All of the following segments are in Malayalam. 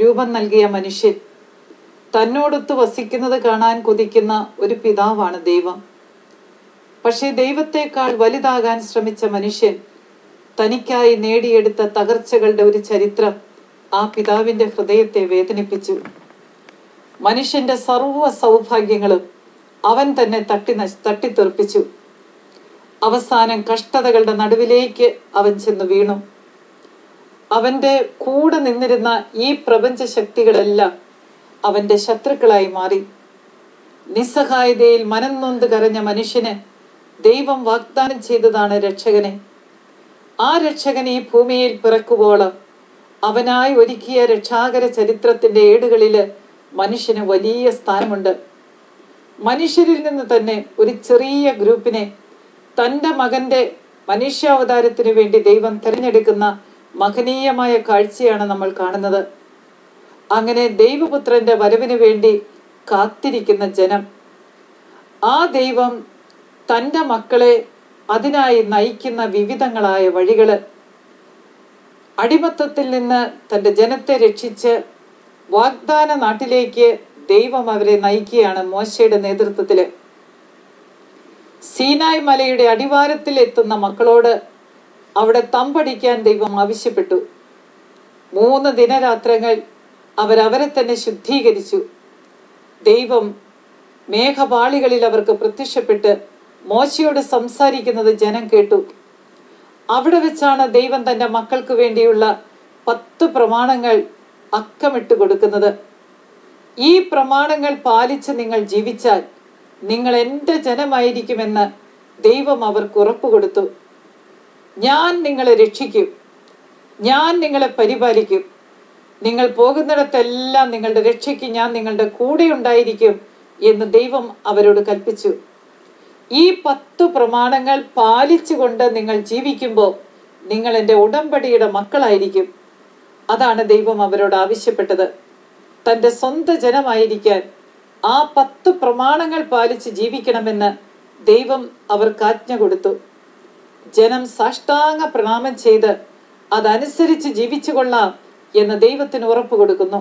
രൂപം നൽകിയ മനുഷ്യൻ തന്നോടൊത്ത് വസിക്കുന്നത് കാണാൻ കൊതിക്കുന്ന ഒരു പിതാവാണ് ദൈവം. പക്ഷേ ദൈവത്തെക്കാൾ വലുതാകാൻ ശ്രമിച്ച മനുഷ്യൻ തനിക്കായി നേടിയെടുത്ത തകർച്ചകളുടെ ഒരു ചരിത്രം ആ പിതാവിന്റെ ഹൃദയത്തെ വേദനിപ്പിച്ചു. മനുഷ്യന്റെ സർവ്വ സൗഭാഗ്യങ്ങളും അവൻ തന്നെ തട്ടിത്തെറിപ്പിച്ചു. അവസാനം കഷ്ടതകളുടെ നടുവിലേക്ക് അവൻ ചെന്ന് വീണു. അവന്റെ കൂടെ നിന്നിരുന്ന ഈ പ്രപഞ്ച ശക്തികളെല്ലാം അവന്റെ ശത്രുക്കളായി മാറി. നിസ്സഹായതയിൽ മനം നൊന്ത് കരഞ്ഞ മനുഷ്യന് ദൈവം വാഗ്ദാനം ചെയ്തതാണ് രക്ഷകനെ. ആ രക്ഷകൻ ഈ ഭൂമിയിൽ പിറക്കുവോളം അവനായി ഒരുക്കിയ രക്ഷാകര ചരിത്രത്തിന്റെ ഏടുകളില് മനുഷ്യന് വലിയ സ്ഥാനമുണ്ട്. മനുഷ്യരിൽ നിന്ന് തന്നെ ഒരു ചെറിയ ഗ്രൂപ്പിനെ തൻ്റെ മകന്റെ മനുഷ്യാവതാരത്തിനു വേണ്ടി ദൈവം തിരഞ്ഞെടുക്കുന്ന മഹനീയമായ കാഴ്ചയാണ് നമ്മൾ കാണുന്നത്. അങ്ങനെ ദൈവപുത്രന്റെ വരവിന് വേണ്ടി കാത്തിരിക്കുന്ന ജനം, ആ ദൈവം തൻ്റെ മക്കളെ അതിനായി നയിക്കുന്ന വിവിധങ്ങളായ വഴികള്, അടിമത്തത്തിൽ നിന്ന് തൻ്റെ ജനത്തെ രക്ഷിച്ച് വാഗ്ദാന നാട്ടിലേക്ക് ദൈവം അവരെ നയിക്കുകയാണ് മോശയുടെ നേതൃത്വത്തില്. സീനായ് മലയുടെ അടിവാരത്തിൽ എത്തുന്ന മക്കളോട് അവിടെ തമ്പടിക്കാൻ ദൈവം ആവശ്യപ്പെട്ടു. 3 ദിനരാത്രങ്ങൾ അവരവരെ തന്നെ ശുദ്ധീകരിച്ചു. ദൈവം മേഘപാളികളിൽ അവർക്ക് പ്രത്യക്ഷപ്പെട്ട് മോശയോട് സംസാരിക്കുന്നത് ജനം കേട്ടു. അവിടെ വെച്ചാണ് ദൈവം തൻ്റെ മക്കൾക്ക് വേണ്ടിയുള്ള 10 പ്രമാണങ്ങൾ അക്കമിട്ട് കൊടുക്കുന്നത്. ഈ പ്രമാണങ്ങൾ പാലിച്ച് നിങ്ങൾ ജീവിച്ചാൽ നിങ്ങൾ എൻ്റെ ജനമായിരിക്കുമെന്ന് ദൈവം അവർക്ക് ഉറപ്പ് കൊടുത്തു. ഞാൻ നിങ്ങളെ രക്ഷിക്കും, ഞാൻ നിങ്ങളെ പരിപാലിക്കും, നിങ്ങൾ പോകുന്നിടത്തെല്ലാം നിങ്ങളുടെ രക്ഷയ്ക്ക് ഞാൻ നിങ്ങളുടെ കൂടെ ഉണ്ടായിരിക്കും എന്ന് ദൈവം അവരോട് കൽപ്പിച്ചു. ഈ 10 പ്രമാണങ്ങൾ പാലിച്ചുകൊണ്ട് നിങ്ങൾ ജീവിക്കുമ്പോൾ നിങ്ങൾ എൻ്റെ ഉടമ്പടിയുടെ മക്കളായിരിക്കും. അതാണ് ദൈവം അവരോട് ആവശ്യപ്പെട്ടത്. തൻ്റെ സ്വന്തം ജനമായിരിക്കാൻ ആ 10 പ്രമാണങ്ങൾ പാലിച്ച് ജീവിക്കണമെന്ന് ദൈവം അവർക്ക് ആജ്ഞ കൊടുത്തു. ജനം സാഷ്ടാംഗ പ്രണാമം ചെയ്ത് അതനുസരിച്ച് ജീവിച്ചു കൊള്ളാം എന്ന് ദൈവത്തിന് ഉറപ്പ് കൊടുക്കുന്നു.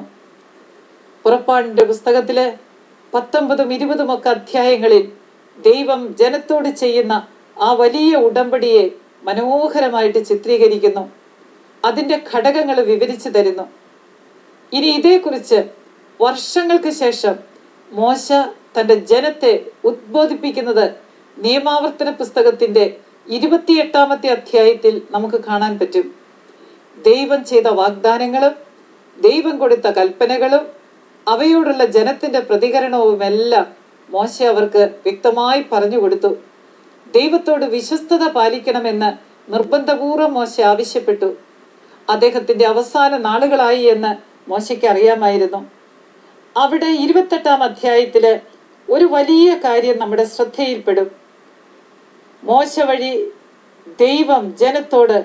പുറപ്പാടിന്റെ പുസ്തകത്തില് 19, 20 ഒക്കെ അധ്യായങ്ങളിൽ ദൈവം ജനത്തോട് ചെയ്യുന്ന ആ വലിയ ഉടമ്പടിയെ മനോഹരമായിട്ട് ചിത്രീകരിക്കുന്നു. അതിന്റെ ഘടകങ്ങൾ വിവരിച്ചു തരുന്നു. ഇനി ഇതേക്കുറിച്ച് വർഷങ്ങൾക്ക് ശേഷം മോശ തന്റെ ജനത്തെ ഉദ്ബോധിപ്പിക്കുന്നത് നിയമാവർത്തന പുസ്തകത്തിന്റെ 28-ാമത്തെ അധ്യായത്തിൽ നമുക്ക് കാണാൻ പറ്റും. ദൈവം ചെയ്ത വാഗ്ദാനങ്ങളും ദൈവം കൊടുത്ത കൽപ്പനകളും അവയോടുള്ള ജനത്തിന്റെ പ്രതികരണവും എല്ലാം മോശ അവർക്ക് വ്യക്തമായി പറഞ്ഞു കൊടുത്തു. ദൈവത്തോട് വിശ്വസ്തത പാലിക്കണമെന്ന് നിർബന്ധപൂർവ്വം മോശ ആവശ്യപ്പെട്ടു. അദ്ദേഹത്തിന്റെ അവസാന നാളുകളായി എന്ന് മോശയ്ക്ക് അറിയാമായിരുന്നു. അവിടെ 28-ാം അധ്യായത്തില് ഒരു വലിയ കാര്യം നമ്മുടെ ശ്രദ്ധയിൽപ്പെടും. മോശ വഴി ദൈവം ജനത്തോട്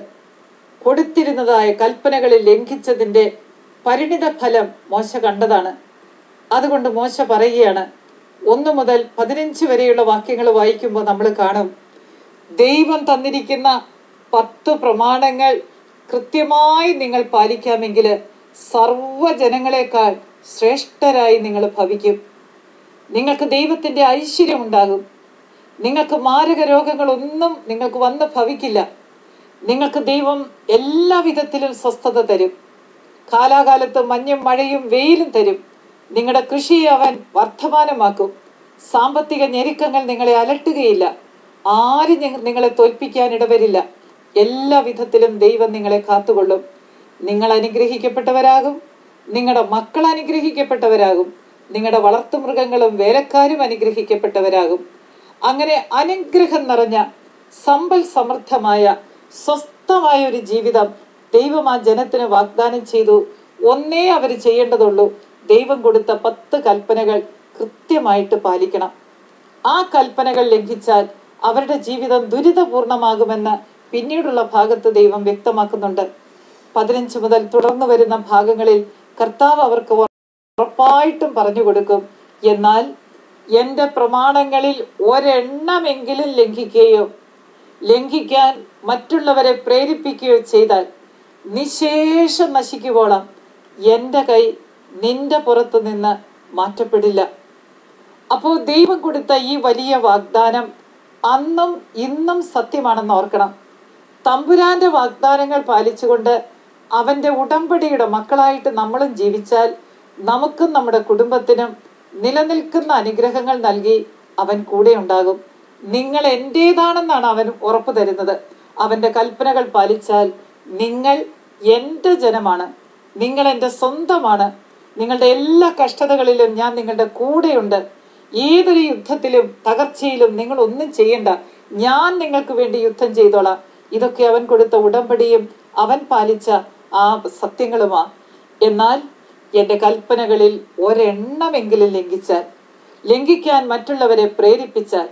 കൊടുത്തിരുന്നതായ കൽപ്പനകളിൽ ലംഘിച്ചതിന്റെ പരിണിത ഫലം മോശ കണ്ടതാണ്. അതുകൊണ്ട് മോശ പറയുകയാണ്, 1 മുതൽ 15 വരെയുള്ള വാക്യങ്ങൾ വായിക്കുമ്പോൾ നമ്മൾ കാണും, ദൈവം തന്നിരിക്കുന്ന 10 പ്രമാണങ്ങൾ കൃത്യമായി നിങ്ങൾ പാലിക്കാമെങ്കിൽ സർവ്വജനങ്ങളെക്കാൾ ശ്രേഷ്ഠരായി നിങ്ങൾ ഭവിക്കും. നിങ്ങൾക്ക് ദൈവത്തിന്റെ ഐശ്വര്യം ഉണ്ടാകും. നിങ്ങൾക്ക് മാരക രോഗങ്ങളൊന്നും നിങ്ങൾക്ക് വന്ന് ഭവിക്കില്ല. നിങ്ങൾക്ക് ദൈവം എല്ലാ വിധത്തിലും സ്വസ്ഥത തരും. കാലാകാലത്ത് മഞ്ഞും മഴയും വെയിലും തരും. നിങ്ങളുടെ കൃഷിയെ അവൻ വർദ്ധമാനമാക്കും. സാമ്പത്തിക ഞെരുക്കങ്ങൾ നിങ്ങളെ അലട്ടുകയില്ല. ആരും നിങ്ങളെ തോൽപ്പിക്കാൻ ഇടവരില്ല. എല്ലാ വിധത്തിലും ദൈവം നിങ്ങളെ കാത്തുകൊള്ളും. നിങ്ങൾ അനുഗ്രഹിക്കപ്പെട്ടവരാകും. നിങ്ങളുടെ മക്കൾ അനുഗ്രഹിക്കപ്പെട്ടവരാകും. നിങ്ങളുടെ വളർത്തുമൃഗങ്ങളും വേലക്കാരും അനുഗ്രഹിക്കപ്പെട്ടവരാകും. അങ്ങനെ അനുഗ്രഹം നിറഞ്ഞ സമ്പൽ സമൃദ്ധമായ സ്വസ്ഥമായ ഒരു ജീവിതം ദൈവം ആ ജനത്തിന് വാഗ്ദാനം ചെയ്തു. ഒന്നേ അവർ ചെയ്യേണ്ടതുള്ളൂ, ദൈവം കൊടുത്ത 10 കൽപ്പനകൾ കൃത്യമായിട്ട് പാലിക്കണം. ആ കൽപ്പനകൾ ലംഘിച്ചാൽ അവരുടെ ജീവിതം ദുരിതപൂർണമാകുമെന്ന് പിന്നീടുള്ള ഭാഗത്ത് ദൈവം വ്യക്തമാക്കുന്നുണ്ട്. 15 മുതൽ തുടർന്ന് വരുന്ന ഭാഗങ്ങളിൽ കർത്താവ് അവർക്ക് ഉറപ്പായിട്ടും പറഞ്ഞു കൊടുക്കും, എന്നാൽ എൻ്റെ പ്രമാണങ്ങളിൽ ഒരെണ്ണമെങ്കിലും ലംഘിക്കാൻ മറ്റുള്ളവരെ പ്രേരിപ്പിക്കുകയോ ചെയ്താൽ നിശേഷം നശിക്കുവോളം എൻ്റെ കൈ നിന്റെ പുറത്തു നിന്ന് മാറ്റപ്പെടില്ല. അപ്പോൾ ദൈവം കൊടുത്ത ഈ വലിയ വാഗ്ദാനം അന്നും ഇന്നും സത്യമാണെന്ന് ഓർക്കണം. തമ്പുരാന്റെ വാഗ്ദാനങ്ങൾ പാലിച്ചുകൊണ്ട് അവൻ്റെ ഉടമ്പടിയുടെ മക്കളായിട്ട് നമ്മളും ജീവിച്ചാൽ നമുക്കും നമ്മുടെ കുടുംബത്തിനും നിലനിൽക്കുന്ന അനുഗ്രഹങ്ങൾ നൽകി അവൻ കൂടെ ഉണ്ടാകും. നിങ്ങൾ എൻ്റേതാണെന്നാണ് അവൻ ഉറപ്പു തരുന്നത്. അവൻ്റെ കൽപ്പനകൾ പാലിച്ചാൽ നിങ്ങൾ എൻ്റെ ജനമാണ്, നിങ്ങൾ എൻ്റെ സ്വന്തമാണ്, നിങ്ങളുടെ എല്ലാ കഷ്ടതകളിലും ഞാൻ നിങ്ങളുടെ കൂടെയുണ്ട്, ഏതൊരു യുദ്ധത്തിലും തകർച്ചയിലും നിങ്ങൾ ഒന്നും ചെയ്യണ്ട, ഞാൻ നിങ്ങൾക്ക് വേണ്ടി യുദ്ധം ചെയ്തോളാം. ഇതൊക്കെ അവൻ കൊടുത്ത ഉടമ്പടിയും അവൻ പാലിച്ച ആ സത്യങ്ങളുമാ. എന്നാൽ എൻ്റെ കൽപ്പനകളിൽ ഒരെണ്ണമെങ്കിലും ലംഘിക്കാൻ മറ്റുള്ളവരെ പ്രേരിപ്പിച്ചാൽ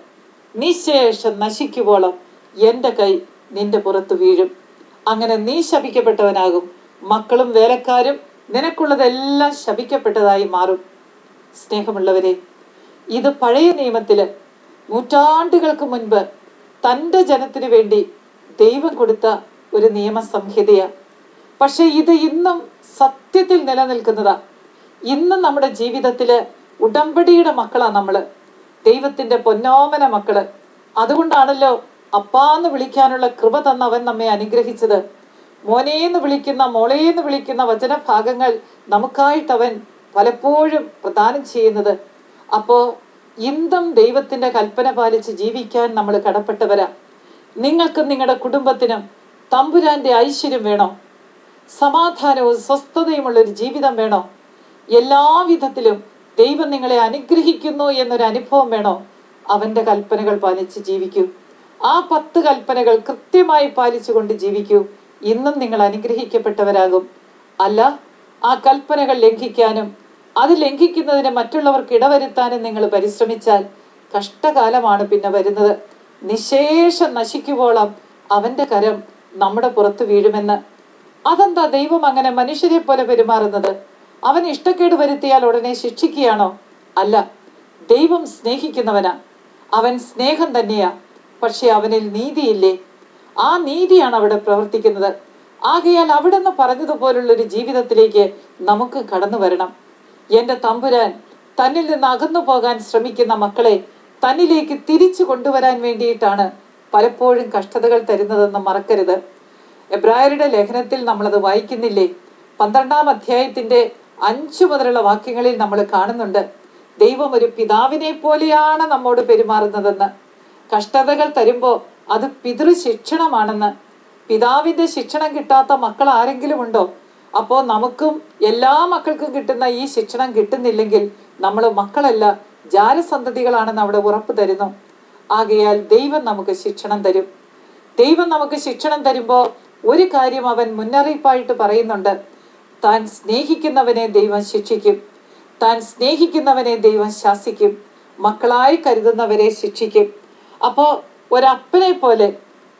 നിശേഷം നശിക്കുവോളം എൻ്റെ കൈ നിന്റെ പുറത്തു വീഴും. അങ്ങനെ നീ ശപിക്കപ്പെട്ടവനാകും, മക്കളും വേലക്കാരും നിനക്കുള്ളതെല്ലാം ശപിക്കപ്പെട്ടതായി മാറും. സ്നേഹമുള്ളവരെ, ഇത് പഴയ നിയമത്തില് നൂറ്റാണ്ടുകൾക്ക് മുൻപ് തൻ്റെ ജനത്തിനു വേണ്ടി ദൈവം കൊടുത്ത ഒരു നിയമസംഹിതയാണ്. പക്ഷെ ഇത് ഇന്നും സത്യത്തിൽ നിലനിൽക്കുന്നതാ. ഇന്നും നമ്മുടെ ജീവിതത്തില് ഉടമ്പടിയുടെ മക്കളാ നമ്മള്, ദൈവത്തിന്റെ പൊന്നോമന മക്കള്. അതുകൊണ്ടാണല്ലോ അപ്പാന്ന് വിളിക്കാനുള്ള കൃപ തന്ന് അവൻ നമ്മെ അനുഗ്രഹിച്ചത്. മോനേന്ന് വിളിക്കുന്ന, മോളേന്ന് വിളിക്കുന്ന വചനഭാഗങ്ങൾ നമുക്കായിട്ട് അവൻ പലപ്പോഴും പ്രദാനം ചെയ്യുന്നത്. അപ്പോ ഇന്നും ദൈവത്തിന്റെ കൽപ്പന പാലിച്ച് ജീവിക്കാൻ നമ്മൾ കടപ്പെട്ടവരാ. നിങ്ങൾക്കും നിങ്ങളുടെ കുടുംബത്തിനും തമ്പുരാന്റെ ഐശ്വര്യം വേണോ? സമാധാനവും സ്വസ്ഥതയുമുള്ളൊരു ജീവിതം വേണോ? എല്ലാവിധത്തിലും ദൈവം നിങ്ങളെ അനുഗ്രഹിക്കുന്നു എന്നൊരു അനുഭവം വേണോ? അവന്റെ കൽപ്പനകൾ പാലിച്ച് ജീവിക്കൂ. ആ 10 കൽപ്പനകൾ കൃത്യമായി പാലിച്ചുകൊണ്ട് ജീവിക്കൂ. ഇന്നും നിങ്ങൾ അനുഗ്രഹിക്കപ്പെട്ടവരാകും. അല്ല, ആ കൽപ്പനകൾ ലംഘിക്കാനും അത് ലംഘിക്കുന്നതിന് മറ്റുള്ളവർക്ക് ഇടവരുത്താനും നിങ്ങൾ പരിശ്രമിച്ചാൽ കഷ്ടകാലമാണ് പിന്നെ വരുന്നത്. നിശേഷം നശിക്കുവോളം അവന്റെ കരം നമ്മുടെ പുറത്തു വീഴുമെന്ന്. അതെന്താ ദൈവം അങ്ങനെ മനുഷ്യരെ പോലെ പെരുമാറുന്നത്? അവൻ ഇഷ്ടക്കേട് വരുത്തിയാൽ ഉടനെ ശിക്ഷിക്കുകയാണോ? അല്ല, ദൈവം സ്നേഹിക്കുന്നവനാ, അവൻ സ്നേഹം തന്നെയാ. പക്ഷെ അവനിൽ നീതിയില്ലേ? ആ നീതിയാണ് അവിടെ പ്രവർത്തിക്കുന്നത്. ആകയാൽ അവിടുന്ന് പറഞ്ഞതുപോലുള്ളൊരു ജീവിതത്തിലേക്ക് നമുക്ക് കടന്നു വരണം. എൻ്റെ തമ്പുരാൻ തന്നിൽ നിന്ന് അകന്നു പോകാൻ ശ്രമിക്കുന്ന മക്കളെ തന്നിലേക്ക് തിരിച്ചു കൊണ്ടുവരാൻ വേണ്ടിയിട്ടാണ് പലപ്പോഴും കഷ്ടതകൾ തരുന്നതെന്ന് മറക്കരുത്. എബ്രായരുടെ ലേഖനത്തിൽ നമ്മളത് വായിക്കുന്നില്ലേ? 12-ാം അധ്യായത്തിന്റെ 5 മുതലുള്ള വാക്യങ്ങളിൽ നമ്മൾ കാണുന്നുണ്ട്, ദൈവം ഒരു പിതാവിനെ പോലെയാണ് നമ്മോട് പെരുമാറുന്നതെന്ന്. കഷ്ടതകൾ തരുമ്പോൾ അത് പിതൃശിക്ഷണമാണെന്ന്. പിതാവിന്റെ ശിക്ഷണം കിട്ടാത്ത മക്കൾ ആരെങ്കിലും ഉണ്ടോ? അപ്പോ നമുക്കും എല്ലാ മക്കൾക്കും കിട്ടുന്ന ഈ ശിക്ഷണം കിട്ടുന്നില്ലെങ്കിൽ നമ്മൾ മക്കളല്ല, ജാരസന്തതികളാണെന്ന് അവിടെ ഉറപ്പ് തരുന്നു. ആകയാൽ ദൈവം നമുക്ക് ശിക്ഷണം തരും. ദൈവം നമുക്ക് ശിക്ഷണം തരുമ്പോൾ ഒരു കാര്യം അവൻ മുന്നറിയിപ്പായിട്ട് പറയുന്നുണ്ട്, താൻ സ്നേഹിക്കുന്നവനെ ദൈവം ശിക്ഷിക്കും, താൻ സ്നേഹിക്കുന്നവനെ ദൈവം ശാസിക്കും, മക്കളായി കരുതുന്നവരെ ശിക്ഷിക്കും. അപ്പോ ഒരപ്പനെ പോലെ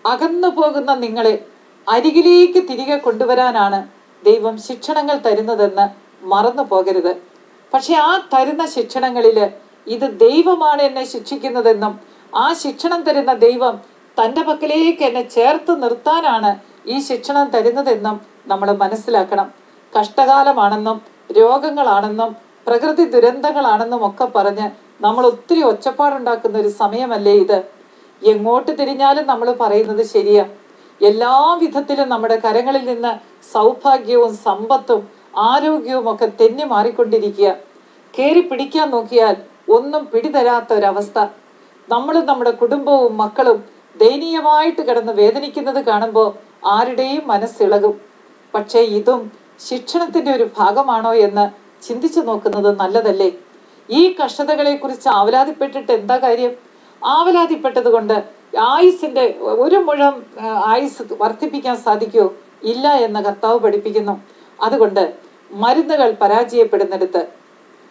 അകന്നു പോകുന്ന നിങ്ങളെ അരികിലേക്ക് തിരികെ കൊണ്ടുവരാനാണ് ദൈവം ശിക്ഷണങ്ങൾ തരുന്നതെന്ന് മറന്നു പോകരുത്. പക്ഷെ ആ തരുന്ന ശിക്ഷണങ്ങളില് ഇത് ദൈവമാണ് എന്നെ ശിക്ഷിക്കുന്നതെന്നും ആ ശിക്ഷണം തരുന്ന ദൈവം തൻ്റെ പക്കലേക്ക് എന്നെ ചേർത്ത് നിർത്താനാണ് ഈ ശിക്ഷണം തരുന്നതെന്നും നമ്മൾ മനസ്സിലാക്കണം. കഷ്ടകാലമാണെന്നും രോഗങ്ങളാണെന്നും പ്രകൃതി ദുരന്തങ്ങളാണെന്നും ഒക്കെ പറഞ്ഞ് നമ്മൾ ഒത്തിരി ഒച്ചപ്പാടുണ്ടാക്കുന്ന ഒരു സമയമല്ലേ ഇത്? എങ്ങോട്ട് തിരിഞ്ഞാലും നമ്മൾ പറയുന്നത് ശരിയാ. എല്ലാ വിധത്തിലും നമ്മുടെ കരങ്ങളിൽ നിന്ന് സൗഭാഗ്യവും സമ്പത്തും ആരോഗ്യവും ഒക്കെ തെന്നി മാറിക്കൊണ്ടിരിക്കുക. കയറി പിടിക്കാൻ നോക്കിയാൽ ഒന്നും പിടിതരാത്ത ഒരവസ്ഥ. നമ്മളും നമ്മുടെ കുടുംബവും മക്കളും ദയനീയമായിട്ട് കിടന്ന് വേദനിക്കുന്നത് കാണുമ്പോൾ ആരുടെയും മനസ്സിളകും. പക്ഷേ ഇതും ശിക്ഷണത്തിന്റെ ഒരു ഭാഗമാണോ എന്ന് ചിന്തിച്ചു നോക്കുന്നത് നല്ലതല്ലേ? ഈ കഷ്ടതകളെ കുറിച്ച് ആവലാതിപ്പെട്ടിട്ട് എന്താ കാര്യം? ആവലാതിപ്പെട്ടത് കൊണ്ട് ആയുസിന്റെ 1 മുഴം ആയുസ് വർദ്ധിപ്പിക്കാൻ സാധിക്കുമോ? ഇല്ല എന്ന് കർത്താവ് പഠിപ്പിക്കുന്നു. അതുകൊണ്ട് മരുന്നുകൾ പരാജയപ്പെടുന്നിടത്ത്,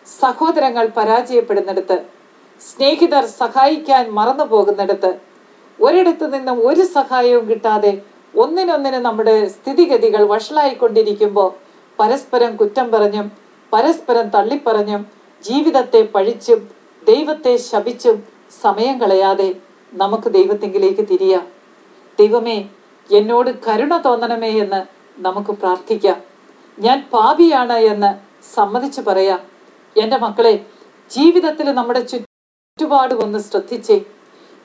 സഹോദരങ്ങൾ പരാജയപ്പെടുന്നിടത്ത്, സ്നേഹിതർ സഹായിക്കാൻ മറന്നു പോകുന്നിടത്ത്, ഒരിടത്തു നിന്നും ഒരു സഹായവും കിട്ടാതെ ഒന്നിനൊന്നിന് നമ്മുടെ സ്ഥിതിഗതികൾ വഷളായിക്കൊണ്ടിരിക്കുമ്പോൾ പരസ്പരം കുറ്റം പറഞ്ഞും പരസ്പരം തള്ളിപ്പറഞ്ഞും ജീവിതത്തെ പഴിച്ചും ദൈവത്തെ ശപിച്ചും സമയം കളയാതെ നമുക്ക് ദൈവത്തെങ്കിലേക്ക് തിരിയാം. ദൈവമേ, എന്നോട് കരുണ തോന്നണമേ എന്ന് നമുക്ക് പ്രാർത്ഥിക്കാം. ഞാൻ പാപിയാണ് എന്ന് സമ്മതിച്ചു പറയാം. എൻ്റെ മക്കളെ, ജീവിതത്തിൽ നമ്മുടെ ചുറ്റുപാടും ഒന്ന് ശ്രദ്ധിച്ചേ.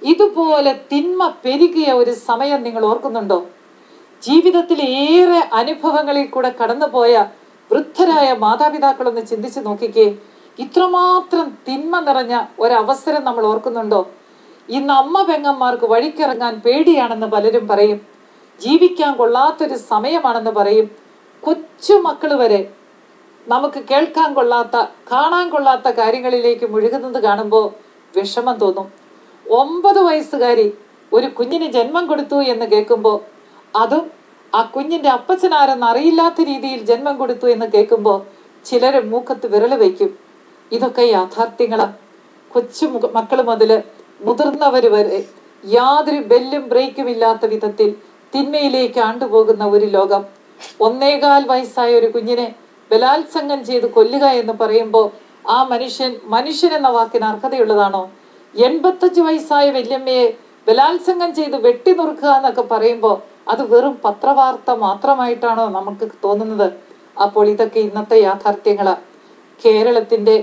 ഇതുപോലെ തിന്മ പെരുകിയ ഒരു സമയം നിങ്ങൾ ഓർക്കുന്നുണ്ടോ? ജീവിതത്തിൽ ഏറെ അനുഭവങ്ങളിൽ കൂടെ കടന്നുപോയ വൃദ്ധരായ മാതാപിതാക്കളൊന്ന് ചിന്തിച്ചു നോക്കിക്കേ. ഇത്രമാത്രം തിന്മ നിറഞ്ഞ ഒരവസരം നമ്മൾ ഓർക്കുന്നുണ്ടോ? ഇന്ന് അമ്മ പെങ്ങന്മാർക്ക് വഴിക്കിറങ്ങാൻ പേടിയാണെന്ന് പലരും പറയും. ജീവിക്കാൻ കൊള്ളാത്തൊരു സമയമാണെന്ന് പറയും. കൊച്ചു മക്കള് വരെ നമുക്ക് കേൾക്കാൻ കൊള്ളാത്ത, കാണാൻ കൊള്ളാത്ത കാര്യങ്ങളിലേക്ക് മുഴുകുന്നത് കാണുമ്പോൾ വിഷമം തോന്നും. 9 വയസ്സുകാരി ഒരു കുഞ്ഞിന് ജന്മം കൊടുത്തു എന്ന് കേൾക്കുമ്പോൾ, അതും ആ കുഞ്ഞിന്റെ അപ്പച്ചനാരെന്ന് അറിയില്ലാത്ത രീതിയിൽ ജന്മം കൊടുത്തു എന്ന് കേൾക്കുമ്പോൾ ചിലര് മൂക്കത്ത് വിരല് വയ്ക്കും. ഇതൊക്കെ യാഥാർത്ഥ്യങ്ങളാ. കൊച്ചു മക്കള് മുതല് മുതിർന്നവര് വരെ യാതൊരു ബെല്ലും ബ്രേക്കും ഇല്ലാത്ത വിധത്തിൽ തിന്മയിലേക്ക് ആണ്ടുപോകുന്ന ഒരു ലോകം. 1.25 വയസ്സായ ഒരു കുഞ്ഞിനെ ബലാത്സംഗം ചെയ്ത് കൊല്ലുക എന്ന് പറയുമ്പോൾ ആ മനുഷ്യൻ എന്ന വാക്കിന് അർഹതയുള്ളതാണോ? 85 വയസ്സായ വല്യമ്മയെ ബലാത്സംഗം ചെയ്ത് വെട്ടി നുറുക്കുക എന്നൊക്കെ പറയുമ്പോൾ അത് വെറും പത്രവാർത്ത മാത്രമായിട്ടാണോ നമുക്ക് തോന്നുന്നത്? അപ്പോൾ ഇതൊക്കെ ഇന്നത്തെ യാഥാർത്ഥ്യങ്ങളാ. കേരളത്തിന്റെ,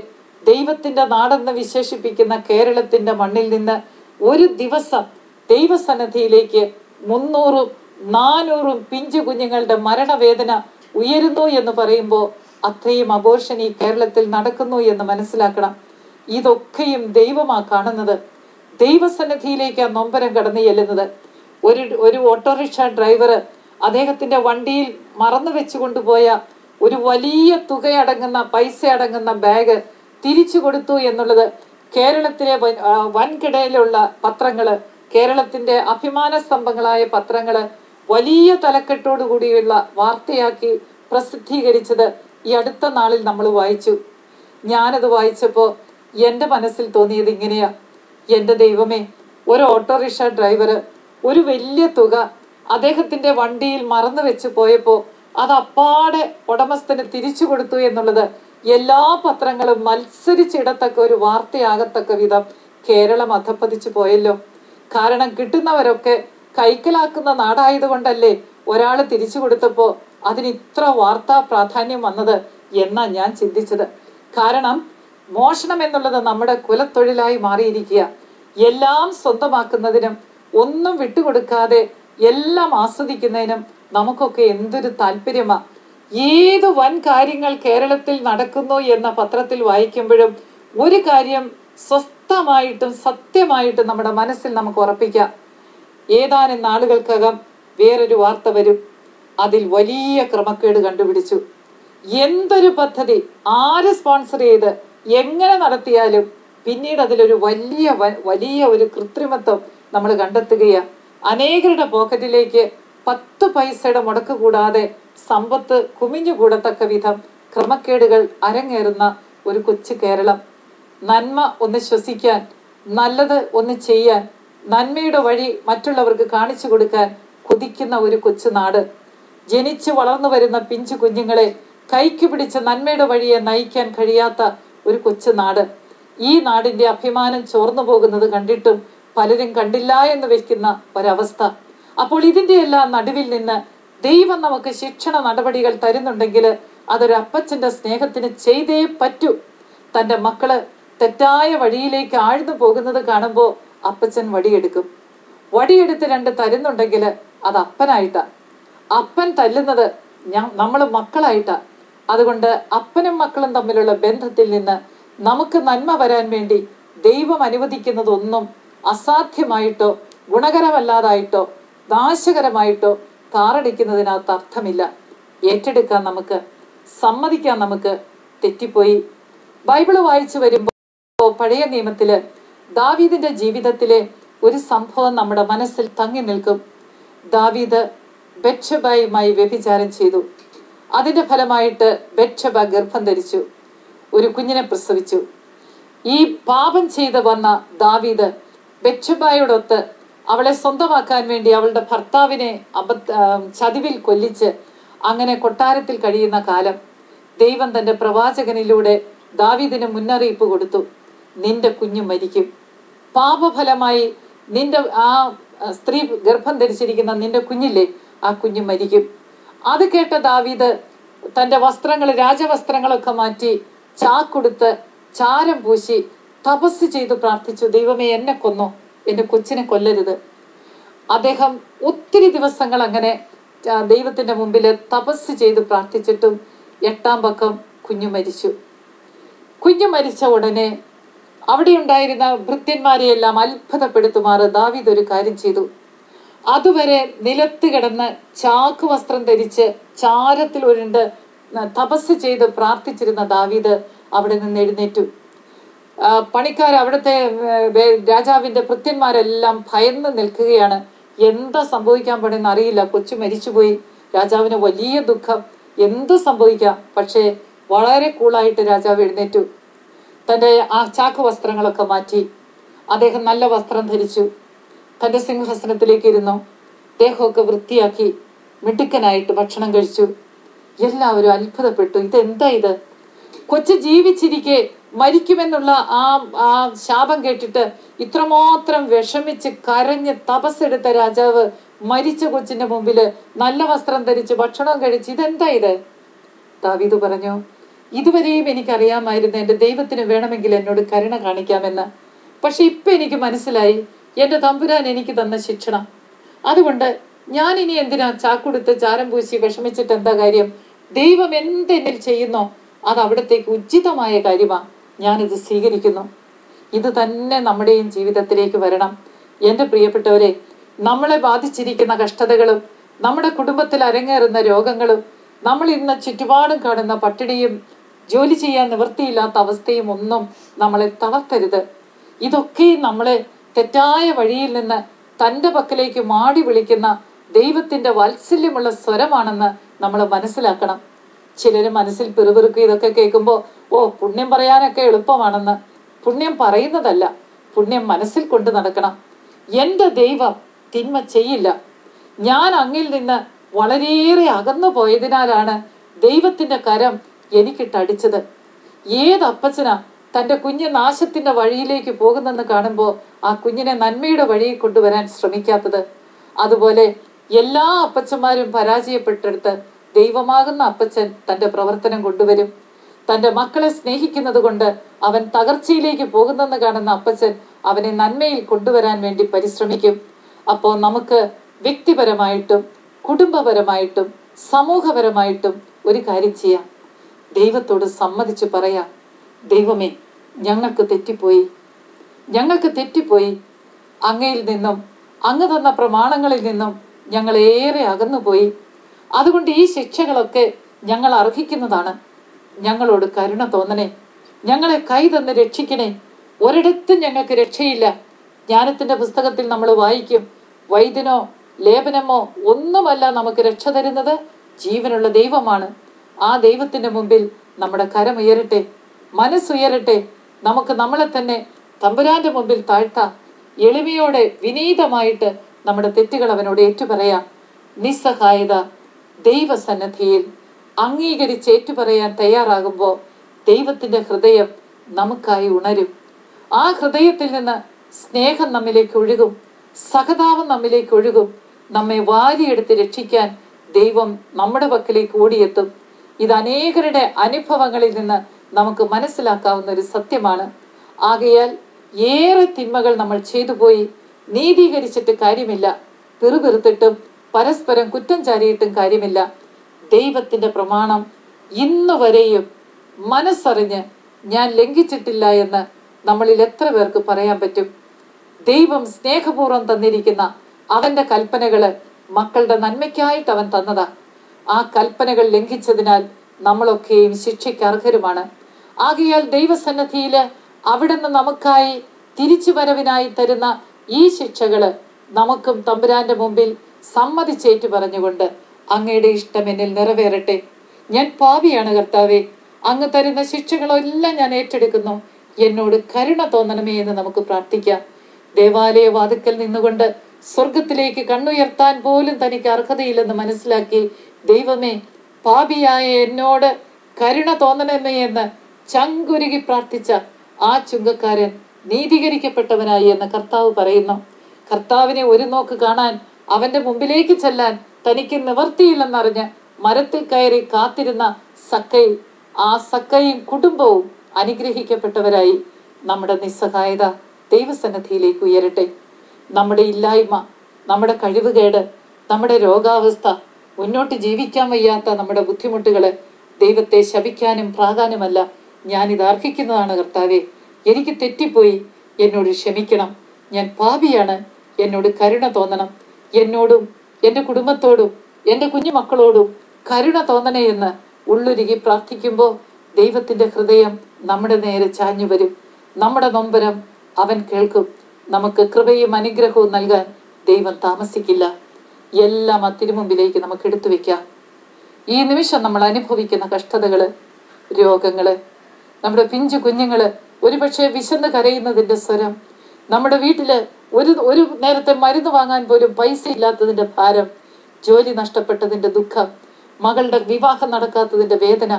ദൈവത്തിന്റെ നാടെന്ന് വിശേഷിപ്പിക്കുന്ന കേരളത്തിന്റെ മണ്ണിൽ നിന്ന് ഒരു ദിവസം ദൈവസന്നിധിയിലേക്ക് 300ഉം 400ഉം പിഞ്ചു കുഞ്ഞുങ്ങളുടെ മരണവേദന ഉയരുന്നു എന്ന് പറയുമ്പോൾ അത്രയും അബോർഷൻ ഈ കേരളത്തിൽ നടക്കുന്നു എന്ന് മനസ്സിലാക്കണം. ഇതൊക്കെയും ദൈവമാ കാണുന്നത്. ദൈവസന്നിധിയിലേക്ക് ആ നൊമ്പരം കടന്നു ചെല്ലുന്നത്. ഒരു ഓട്ടോറിക്ഷ ഡ്രൈവർ അദ്ദേഹത്തിന്റെ വണ്ടിയിൽ മറന്നു വെച്ചു കൊണ്ടുപോയ ഒരു വലിയ പൈസ അടങ്ങുന്ന ബാഗ് തിരിച്ചു കൊടുത്തു എന്നുള്ളത് കേരളത്തിലെ വൻകിടയിലുള്ള പത്രങ്ങള്, കേരളത്തിന്റെ അഭിമാന സ്തംഭങ്ങളായ പത്രങ്ങള് വലിയ തലക്കെട്ടോടു കൂടിയുള്ള വാർത്തയാക്കി പ്രസിദ്ധീകരിച്ചത് ഈ അടുത്ത നാളിൽ നമ്മൾ വായിച്ചു. ഞാനത് വായിച്ചപ്പോൾ എൻ്റെ മനസ്സിൽ തോന്നിയത് ഇങ്ങനെയാ. എൻ്റെ ദൈവമേ, ഒരു ഓട്ടോറിക്ഷ ഡ്രൈവർ ഒരു വലിയ തുക അദ്ദേഹത്തിന്റെ വണ്ടിയിൽ മറന്നു വെച്ച് പോയപ്പോൾ അത് അപ്പാടെ ഉടമസ്ഥന് തിരിച്ചു കൊടുത്തു എന്നുള്ളത് എല്ലാ പത്രങ്ങളും മത്സരിച്ചിടത്തക്ക ഒരു വാർത്തയാകത്തക്ക വിധം കേരളം അധപ്പതിച്ചു പോയല്ലോ. കാരണം കിട്ടുന്നവരൊക്കെ കൈക്കലാക്കുന്ന നാടായതുകൊണ്ടല്ലേ ഒരാള് തിരിച്ചു കൊടുത്തപ്പോ അതിന് ഇത്ര വാർത്താ പ്രാധാന്യം വന്നത് എന്നാ ഞാൻ ചിന്തിച്ചത്. കാരണം മോഷണം എന്നുള്ളത് നമ്മുടെ കുലത്തൊഴിലായി മാറിയിരിക്കുക. എല്ലാം സ്വന്തമാക്കുന്നതിനും ഒന്നും വിട്ടുകൊടുക്കാതെ എല്ലാം ആസ്വദിക്കുന്നതിനും നമുക്കൊക്കെ എന്തൊരു താല്പര്യമാ. ഏത് വൻ കാര്യങ്ങൾ കേരളത്തിൽ നടക്കുന്നു എന്ന പത്രത്തിൽ വായിക്കുമ്പോഴും ഒരു കാര്യം സ്വസ്ഥമായിട്ടും സത്യമായിട്ടും നമ്മുടെ മനസ്സിൽ നമുക്ക് ഉറപ്പിക്കാം. ഏതാനും നാളുകൾക്കകം വേറൊരു വാർത്ത വരും. അതിൽ വലിയ ക്രമക്കേട് കണ്ടുപിടിച്ചു. എന്തൊരു പദ്ധതി ആര് സ്പോൺസർ ചെയ്ത് എങ്ങനെ നടത്തിയാലും പിന്നീട് അതിലൊരു വലിയ ഒരു കൃത്രിമത്വം നമ്മൾ കണ്ടെത്തുകയാണ്. അനേകരുടെ പോക്കറ്റിലേക്ക് 10 പൈസയുടെ മുടക്ക് കൂടാതെ സമ്പത്ത് കുമിഞ്ഞുകൂടത്തക്ക വിധം ക്രമക്കേടുകൾ അരങ്ങേറുന്ന ഒരു കൊച്ചു കേരളം. നന്മ ഒന്ന് ശ്വസിക്കാൻ, നല്ലത് ഒന്ന് ചെയ്യാൻ, നന്മയുടെ വഴി മറ്റുള്ളവർക്ക് കാണിച്ചു കൊടുക്കാൻ കൊതിക്കുന്ന ഒരു കൊച്ചു നാട്. ജനിച്ചു വളർന്നു വരുന്ന പിഞ്ചു കുഞ്ഞുങ്ങളെ കൈക്ക് പിടിച്ച് നന്മയുടെ വഴിയെ നയിക്കാൻ കഴിയാത്ത ഒരു കൊച്ചു നാട്. ഈ നാടിന്റെ അഭിമാനം ചോർന്നു പോകുന്നത് കണ്ടിട്ടും പലരും കണ്ടില്ല എന്ന് വെക്കുന്ന ഒരവസ്ഥ. അപ്പോൾ ഇതിന്റെ എല്ലാം നടുവിൽ നിന്ന് ദൈവം നമുക്ക് ശിക്ഷണ നടപടികൾ തരുന്നുണ്ടെങ്കിൽ അതൊരു അപ്പച്ചന്റെ സ്നേഹത്തിന് ചെയ്തേ പറ്റൂ. തന്റെ മക്കള് തെറ്റായ വഴിയിലേക്ക് ആഴ്ന്നു പോകുന്നത് കാണുമ്പോൾ അപ്പച്ചൻ വടിയെടുക്കും. വടിയെടുത്ത് 2 തരുന്നുണ്ടെങ്കിൽ അത് അപ്പനായിട്ടാ. അപ്പൻ തല്ലുന്നത് നമ്മൾ മക്കളായിട്ടാ. അതുകൊണ്ട് അപ്പനും മക്കളും തമ്മിലുള്ള ബന്ധത്തിൽ നിന്ന് നമുക്ക് നന്മ വരാൻ വേണ്ടി ദൈവം അനുവദിക്കുന്നതൊന്നും അസാധ്യമായിട്ടോ ഗുണകരമല്ലാതായിട്ടോ നാശകരമായിട്ടോ താറടിക്കുന്നതിനകത്ത് അർത്ഥമില്ല. ഏറ്റെടുക്കാൻ നമുക്ക്, സമ്മതിക്കാൻ നമുക്ക്. തെറ്റിപ്പോയി. ബൈബിള് വായിച്ചു വരുമ്പോൾ പഴയ നിയമത്തില് ദാവീദിന്റെ ജീവിതത്തിലെ ഒരു സംഭവം നമ്മുടെ മനസ്സിൽ തങ്ങി നിൽക്കും. ദാവീദ് ബത്ശബയുമായി വ്യഭിചാരം ചെയ്തു. അതിന്റെ ഫലമായിട്ട് ബത്ശബ ഗർഭം ധരിച്ചു, ഒരു കുഞ്ഞിനെ പ്രസവിച്ചു. ഈ പാപം ചെയ്ത് വന്ന ദാവീദ് ബത്ശബയോടൊത്ത് അവളെ സ്വന്തമാക്കാൻ വേണ്ടി അവളുടെ ഭർത്താവിനെ ചതിവിൽ കൊല്ലിച്ച് അങ്ങനെ കൊട്ടാരത്തിൽ കഴിയുന്ന കാലം ദൈവം തന്റെ പ്രവാചകനിലൂടെ ദാവീദിന് മുന്നറിയിപ്പ് കൊടുത്തു. നിന്റെ കുഞ്ഞു മരിക്കും. പാപഫലമായി നിന്റെ ആ സ്ത്രീ ഗർഭം ധരിച്ചിരിക്കുന്ന നിന്റെ കുഞ്ഞില്ലേ, ആ കുഞ്ഞു മരിക്കും. അത് കേട്ട ദാവീദ് തൻ്റെ വസ്ത്രങ്ങൾ, രാജവസ്ത്രങ്ങളൊക്കെ മാറ്റി ചാക്കൊടുത്ത് ചാരം പൂശി തപസ് ചെയ്ത് പ്രാർത്ഥിച്ചു, ദൈവമേ എന്നെ കൊന്നോ, എൻ്റെ കൊച്ചിനെ കൊല്ലരുത്. അദ്ദേഹം ഒത്തിരി ദിവസങ്ങൾ അങ്ങനെ ദൈവത്തിന്റെ മുമ്പിൽ തപസ് ചെയ്ത് പ്രാർത്ഥിച്ചിട്ടും 8-ാം പക്കം കുഞ്ഞു മരിച്ചു. കുഞ്ഞു മരിച്ച ഉടനെ അവിടെ ഉണ്ടായിരുന്ന ഭൃത്യന്മാരെയെല്ലാം അത്ഭുതപ്പെടുത്തുമാറ് ദാവീദ് ഒരു കാര്യം ചെയ്തു. അതുവരെ നിലത്ത് കിടന്ന് ചാക്ക് വസ്ത്രം ധരിച്ച് ചാരത്തിൽ ഉരുണ്ട് തപസ് ചെയ്ത് പ്രാർത്ഥിച്ചിരുന്ന ദാവീദ് അവിടെ നിന്ന് എഴുന്നേറ്റു. പണിക്കാർ, അവിടുത്തെ രാജാവിന്റെ ഭൃത്യന്മാരെല്ലാം ഭയന്ന് നിൽക്കുകയാണ്. എന്താ സംഭവിക്കാൻ പോണെന്ന് അറിയില്ല. കൊച്ചു മരിച്ചുപോയി. രാജാവിന് വലിയ ദുഃഖം. എന്തു സംഭവിക്കാം? പക്ഷേ വളരെ കൂളായിട്ട് രാജാവ് എഴുന്നേറ്റു. തൻ്റെ ആ ചാക്ക് വസ്ത്രങ്ങളൊക്കെ മാറ്റി അദ്ദേഹം നല്ല വസ്ത്രം ധരിച്ചു. തൻ്റെ സിംഹാസനത്തിലേക്ക് ഇരുന്നു. ദേഹമൊക്കെ വൃത്തിയാക്കി മിടുക്കനായിട്ട് ഭക്ഷണം കഴിച്ചു. എല്ലാവരും അത്ഭുതപ്പെട്ടു. ഇതെന്താ ഇത്? കൊച്ചു ജീവിച്ചിരിക്കെ മരിക്കുമെന്നുള്ള ആ ശാപം കേട്ടിട്ട് ഇത്രമാത്രം വിഷമിച്ച് കരഞ്ഞ് തപസ്സെടുത്ത രാജാവ് മരിച്ച കൊച്ചിന്റെ മുമ്പില് നല്ല വസ്ത്രം ധരിച്ച് ഭക്ഷണം കഴിച്ച്, ഇതെന്താ ഇത്? ദാവീദ് പറഞ്ഞു, ഇതുവരെയും എനിക്കറിയാമായിരുന്നു എൻ്റെ ദൈവത്തിന് വേണമെങ്കിൽ എന്നോട് കരുണ കാണിക്കാമെന്ന്. പക്ഷെ ഇപ്പൊ എനിക്ക് മനസ്സിലായി എൻ്റെ തമ്പുരാൻ എനിക്ക് തന്ന ശിക്ഷണം. അതുകൊണ്ട് ഞാൻ ഇനി എന്തിനാ ചാക്കൊടുത്ത് ചാരം പൂശി വിഷമിച്ചിട്ട് എന്താ കാര്യം? ദൈവം എന്തെന്നിൽ ചെയ്യുന്നോ അത് അവിടത്തേക്ക് ഉചിതമായ കാര്യമാണ്. ഞാനിത് സ്വീകരിക്കുന്നു. ഇത് തന്നെ നമ്മുടെയും ജീവിതത്തിലേക്ക് വരണം. എൻ്റെ പ്രിയപ്പെട്ടവരെ, നമ്മളെ ബാധിച്ചിരിക്കുന്ന കഷ്ടതകളും നമ്മുടെ കുടുംബത്തിൽ അരങ്ങേറുന്ന രോഗങ്ങളും നമ്മൾ ഇന്ന് ചുറ്റുപാടും കാണുന്ന പട്ടിണിയും ജോലി ചെയ്യാൻ നിവൃത്തിയില്ലാത്ത അവസ്ഥയും ഒന്നും നമ്മളെ തളർത്തരുത്. ഇതൊക്കെയും നമ്മളെ തെറ്റായ വഴിയിൽ നിന്ന് തൻ്റെ പക്കലേക്ക് മാടി വിളിക്കുന്ന ദൈവത്തിൻ്റെ വാത്സല്യമുള്ള സ്വരമാണെന്ന് നമ്മൾ മനസ്സിലാക്കണം. ചിലര് മനസ്സിൽ പിറുപിറുക്കും ഇതൊക്കെ കേൾക്കുമ്പോൾ, പുണ്യം പറയാനൊക്കെ എളുപ്പമാണെന്ന്. പുണ്യം പറയുന്നതല്ല, പുണ്യം മനസ്സിൽ കൊണ്ട് നടക്കണം. എൻ്റെ ദൈവം തിന്മ ചെയ്യില്ല. ഞാൻ അങ്ങിൽ നിന്ന് വളരെയേറെ അകന്നു പോയതിനാലാണ് ദൈവത്തിൻ്റെ കരം എനിക്കിട്ടടിച്ചത്. ഏതപ്പച്ചനാ തൻ്റെ കുഞ്ഞ് നാശത്തിന്റെ വഴിയിലേക്ക് പോകുന്നെന്ന് കാണുമ്പോൾ ആ കുഞ്ഞിനെ നന്മയുടെ വഴിയിൽ കൊണ്ടുവരാൻ ശ്രമിക്കാത്തത്? അതുപോലെ എല്ലാ അപ്പച്ചന്മാരും പരാജയപ്പെട്ടെടുത്ത് ദൈവമാകുന്ന അപ്പച്ചൻ തൻ്റെ പ്രവർത്തനം കൊണ്ടുവരും. തൻ്റെ മക്കളെ സ്നേഹിക്കുന്നത് കൊണ്ട് അവൻ തകർച്ചയിലേക്ക് പോകുന്നെന്ന് കാണുന്ന അപ്പച്ചൻ അവനെ നന്മയിൽ കൊണ്ടുവരാൻ വേണ്ടി പരിശ്രമിക്കും. അപ്പോൾ നമുക്ക് വ്യക്തിപരമായിട്ടും കുടുംബപരമായിട്ടും സമൂഹപരമായിട്ടും ഒരു കാര്യം ചെയ്യാം. ദൈവത്തോട് സമ്മതിച്ചു പറയാം, ദൈവമേ ഞങ്ങൾക്ക് തെറ്റിപ്പോയി. അങ്ങയിൽ നിന്നും അങ്ങ് തന്ന പ്രമാണങ്ങളിൽ നിന്നും ഞങ്ങൾ ഏറെ അകന്നുപോയി. അതുകൊണ്ട് ഈ ശിക്ഷകളൊക്കെ ഞങ്ങൾ അർഹിക്കുന്നതാണ്. ഞങ്ങളോട് കരുണ തോന്നണേ, ഞങ്ങളെ കൈ തന്ന് രക്ഷിക്കണേ. ഒരിടത്തും ഞങ്ങൾക്ക് രക്ഷയില്ല. ജ്ഞാനത്തിന്റെ പുസ്തകത്തിൽ നമ്മൾ വായിക്കും, വൈദ്യനോ ലേപനമോ ഒന്നുമല്ല നമുക്ക് രക്ഷ തരുന്നത്, ജീവനുള്ള ദൈവമാണ്. ആ ദൈവത്തിന്റെ മുമ്പിൽ നമ്മുടെ കരമുയരട്ടെ, മനസ്സുയരട്ടെ. നമുക്ക് നമ്മളെ തന്നെ തമ്പുരാന്റെ മുമ്പിൽ താഴ്ത്താം. എളിമയോടെ വിനീതമായിട്ട് നമ്മുടെ തെറ്റുകൾ അവനോട് ഏറ്റുപറയാം. നിസ്സഹായത ദൈവസന്നദ്ധിയിൽ അംഗീകരിച്ച് ഏറ്റുപറയാൻ തയ്യാറാകുമ്പോൾ ദൈവത്തിന്റെ ഹൃദയം നമുക്കായി ഉണരും. ആ ഹൃദയത്തിൽ നിന്ന് സ്നേഹം നമ്മിലേക്ക് ഒഴുകും, സഹതാപം നമ്മിലേക്ക് ഒഴുകും. നമ്മെ വാരിയെടുത്ത് രക്ഷിക്കാൻ ദൈവം നമ്മുടെ പക്കലേക്ക് ഓടിയെത്തും. ഇത് അനേകരുടെ അനുഭവങ്ങളിൽ നിന്ന് നമുക്ക് മനസ്സിലാക്കാവുന്ന ഒരു സത്യമാണ്. ആകയാൽ ഏറെ തിന്മകൾ നമ്മൾ ചെയ്തുപോയി. നീതീകരിച്ചിട്ട് കാര്യമില്ല, പിറുപിറുത്തിട്ടും പരസ്പരം കുറ്റം ചാരിയിട്ടും കാര്യമില്ല. ദൈവത്തിന്റെ പ്രമാണം ഇന്നുവരെയും മനസ്സറിഞ്ഞ് ഞാൻ ലംഘിച്ചിട്ടില്ല എന്ന് നമ്മളിൽ എത്ര പേർക്ക് പറയാൻ പറ്റും? ദൈവം സ്നേഹപൂർവ്വം തന്നിരിക്കുന്ന അവന്റെ കൽപ്പനകള് മക്കളുടെ നന്മയ്ക്കായിട്ട് അവൻ തന്നതാ. ആ കൽപ്പനകൾ ലംഘിച്ചതിനാൽ നമ്മളൊക്കെയും ശിക്ഷയ്ക്ക് അർഹരുമാണ്. ആകയാൽ ദൈവസന്നദ്ധിയില് അവിടുന്ന് നമുക്കായി തിരിച്ചു വരവിനായി തരുന്ന ഈ ശിക്ഷകള് നമുക്കും തമ്പുരാന്റെ മുമ്പിൽ സമ്മതിച്ചേറ്റു പറഞ്ഞുകൊണ്ട്, അങ്ങയുടെ ഇഷ്ടം എന്നിൽ നിറവേറട്ടെ. ഞാൻ പാപിയാണ് കർത്താവേ, അങ്ങ് തരുന്ന ശിക്ഷകളെല്ലാം ഞാൻ ഏറ്റെടുക്കുന്നു. എന്നോട് കരുണ തോന്നണമേ എന്ന് നമുക്ക് പ്രാർത്ഥിക്കാം. ദേവാലയ വാതിക്കൽ നിന്നുകൊണ്ട് സ്വർഗത്തിലേക്ക് കണ്ണുയർത്താൻ പോലും തനിക്ക് അർഹതയില്ലെന്ന് മനസ്സിലാക്കി, ദൈവമേ പാപിയായ എന്നോട് കരുണ തോന്നണമേ എന്ന് ചങ്കുരുകി പ്രാർത്ഥിച്ച ആ ചുങ്കക്കാരൻ നീതീകരിക്കപ്പെട്ടവനായി എന്ന് കർത്താവ് പറയുന്നു. കർത്താവിനെ ഒരു നോക്ക് കാണാൻ, അവന്റെ മുമ്പിലേക്ക് ചെല്ലാൻ തനിക്ക് നിവർത്തിയില്ലെന്നറിഞ്ഞ് മരത്തിൽ കയറി കാത്തിരുന്ന സക്കയും ആ സക്കയും കുടുംബവും അനുഗ്രഹിക്കപ്പെട്ടവരായി. നമ്മുടെ നിസ്സഹായത ദൈവസന്നിധിയിലേക്ക് ഉയരട്ടെ. നമ്മുടെ ഇല്ലായ്മ, നമ്മുടെ കഴിവുകേട്, നമ്മുടെ രോഗാവസ്ഥ, മുന്നോട്ട് ജീവിക്കാൻ വയ്യാത്ത നമ്മുടെ ബുദ്ധിമുട്ടുകള് ദൈവത്തെ ശപിക്കാനും പ്രാകാനുമല്ല. ഞാനിത് അർഹിക്കുന്നതാണ് കർത്താവേ, എനിക്ക് തെറ്റിപ്പോയി, എന്നോട് ക്ഷമിക്കണം, ഞാൻ പാപിയാണ്, എന്നോട് കരുണ തോന്നണം, എന്നോടും എൻ്റെ കുടുംബത്തോടും എൻ്റെ കുഞ്ഞുമക്കളോടും കരുണ തോന്നണേ എന്ന് ഉള്ളുരുകി പ്രാർത്ഥിക്കുമ്പോൾ ദൈവത്തിൻ്റെ ഹൃദയം നമ്മുടെ നേരെ ചാഞ്ഞു വരും. നമ്മുടെ നൊമ്പരം അവൻ കേൾക്കും. നമുക്ക് കൃപയും അനുഗ്രഹവും നൽകാൻ ദൈവം താമസിക്കില്ല. എല്ലാം ആ തിരുമുമ്പിലേക്ക് നമുക്ക് എടുത്തു വെക്കാം. ഈ നിമിഷം നമ്മൾ അനുഭവിക്കുന്ന കഷ്ടതകള്, രോഗങ്ങള്, നമ്മുടെ പിഞ്ചു കുഞ്ഞുങ്ങള് ഒരുപക്ഷെ വിശന്ന് കരയുന്നതിന്റെ സ്വരം, നമ്മുടെ വീട്ടില് ഒരു നേരത്തെ മരുന്ന് വാങ്ങാൻ പോലും പൈസ ഇല്ലാത്തതിന്റെ ഭാരം, ജോലി നഷ്ടപ്പെട്ടതിന്റെ ദുഃഖം, മകളുടെ വിവാഹം നടക്കാത്തതിന്റെ വേദന,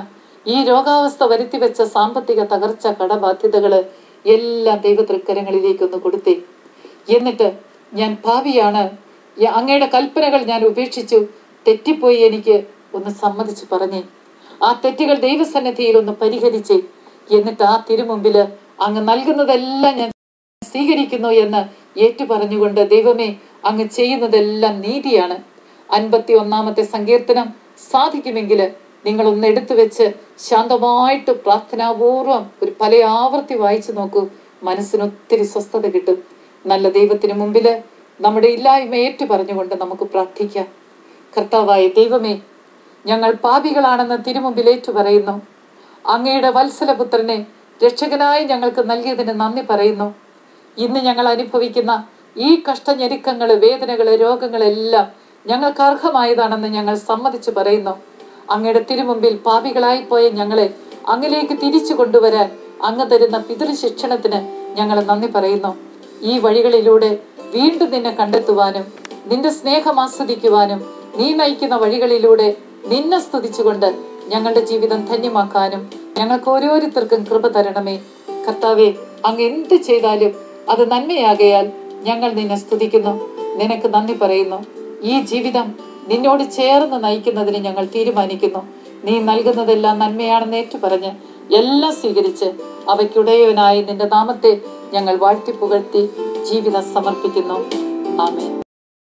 ഈ രോഗാവസ്ഥ വരുത്തിവെച്ച സാമ്പത്തിക തകർച്ച, കടബാധ്യതകള് എല്ലാം ദൈവതൃക്കരങ്ങളിലേക്കൊന്ന് കൊടുത്തേ. എന്നിട്ട് ഞാൻ പാപിയാണ്, അങ്ങയുടെ കൽപ്പനകൾ ഞാൻ ഉപേക്ഷിച്ചു, തെറ്റിപ്പോയി, എനിക്ക് ഒന്ന് സമ്മതിച്ച് പറഞ്ഞേ. ആ തെറ്റുകൾ ദൈവസന്നിധിയിൽ ഒന്ന് പരിഹരിച്ചേ. എന്നിട്ട് ആ തിരുമുമ്പില് അങ്ങ് നൽകുന്നതെല്ലാം ഞാൻ സ്വീകരിക്കുന്നു എന്ന് ഏറ്റു പറഞ്ഞുകൊണ്ട്, ദൈവമേ അങ്ങ് ചെയ്യുന്നതെല്ലാം നീതിയാണ്. 51-ാമത്തെ സങ്കീർത്തനം സാധിക്കുമെങ്കിൽ നിങ്ങൾ ഒന്ന് എടുത്തു വെച്ച് ശാന്തമായിട്ട് പ്രാർത്ഥനാപൂർവം ഒരു പല ആവർത്തി വായിച്ചു നോക്കൂ. മനസ്സിന് ഒത്തിരി സ്വസ്ഥത കിട്ടും. നല്ല ദൈവത്തിന് മുമ്പില് നമ്മുടെ ഇല്ലായ്മ ഏറ്റു പറഞ്ഞുകൊണ്ട് നമുക്ക് പ്രാർത്ഥിക്കാം. കർത്താവായ ദൈവമേ, ഞങ്ങൾ പാപികളാണെന്ന് തിരുമുമ്പിൽ ഏറ്റു പറയുന്നു. അങ്ങയുടെ വത്സലപുത്രനെ രക്ഷകനായി ഞങ്ങൾക്ക് നൽകിയതിന് നന്ദി പറയുന്നു. ഇന്ന് ഞങ്ങൾ അനുഭവിക്കുന്ന ഈ കഷ്ടഞെരുക്കങ്ങള്, വേദനകള്, രോഗങ്ങളെല്ലാം ഞങ്ങൾക്ക് അർഹമായതാണെന്ന് ഞങ്ങൾ സമ്മതിച്ചു പറയുന്നു. അങ്ങയുടെ തിരുമുമ്പിൽ പാപികളായി പോയ ഞങ്ങളെ അങ്ങിലേക്ക് തിരിച്ചു കൊണ്ടുവരാൻ അങ്ങ് തരുന്ന പിതൃശിക്ഷണത്തിന് ഞങ്ങൾ നന്ദി പറയുന്നു. ഈ വഴികളിലൂടെ വീണ്ടും നിന്നെ കണ്ടെത്തുവാനും നിന്റെ സ്നേഹം ആസ്വദിക്കുവാനും നീ നയിക്കുന്ന വഴികളിലൂടെ നിന്നെ സ്തുതിച്ചുകൊണ്ട് ഞങ്ങളുടെ ജീവിതം ധന്യമാക്കാനും ഞങ്ങൾക്ക് ഓരോരുത്തർക്കും കൃപ തരണമേ. കർത്താവേ, അങ്ങ് എന്ത് ചെയ്താലും അത് നന്മയാകയാൽ ഞങ്ങൾ നിന്നെ സ്തുതിക്കുന്നു, നിനക്ക് നന്ദി പറയുന്നു. ഈ ജീവിതം നിന്നോട് ചേർന്ന് നയിക്കുന്നതിന് ഞങ്ങൾ തീരുമാനിക്കുന്നു. നീ നൽകുന്നതെല്ലാം നന്മയാണെന്ന് ഏറ്റുപറഞ്ഞ് എല്ലാം സ്വീകരിച്ച് അവയ്ക്കുടയവനായി നിന്റെ നാമത്തെ ഞങ്ങൾ വാഴ്ത്തി പുകഴ്ത്തി ജീവിതം സമർപ്പിക്കുന്നു. ആമേൻ.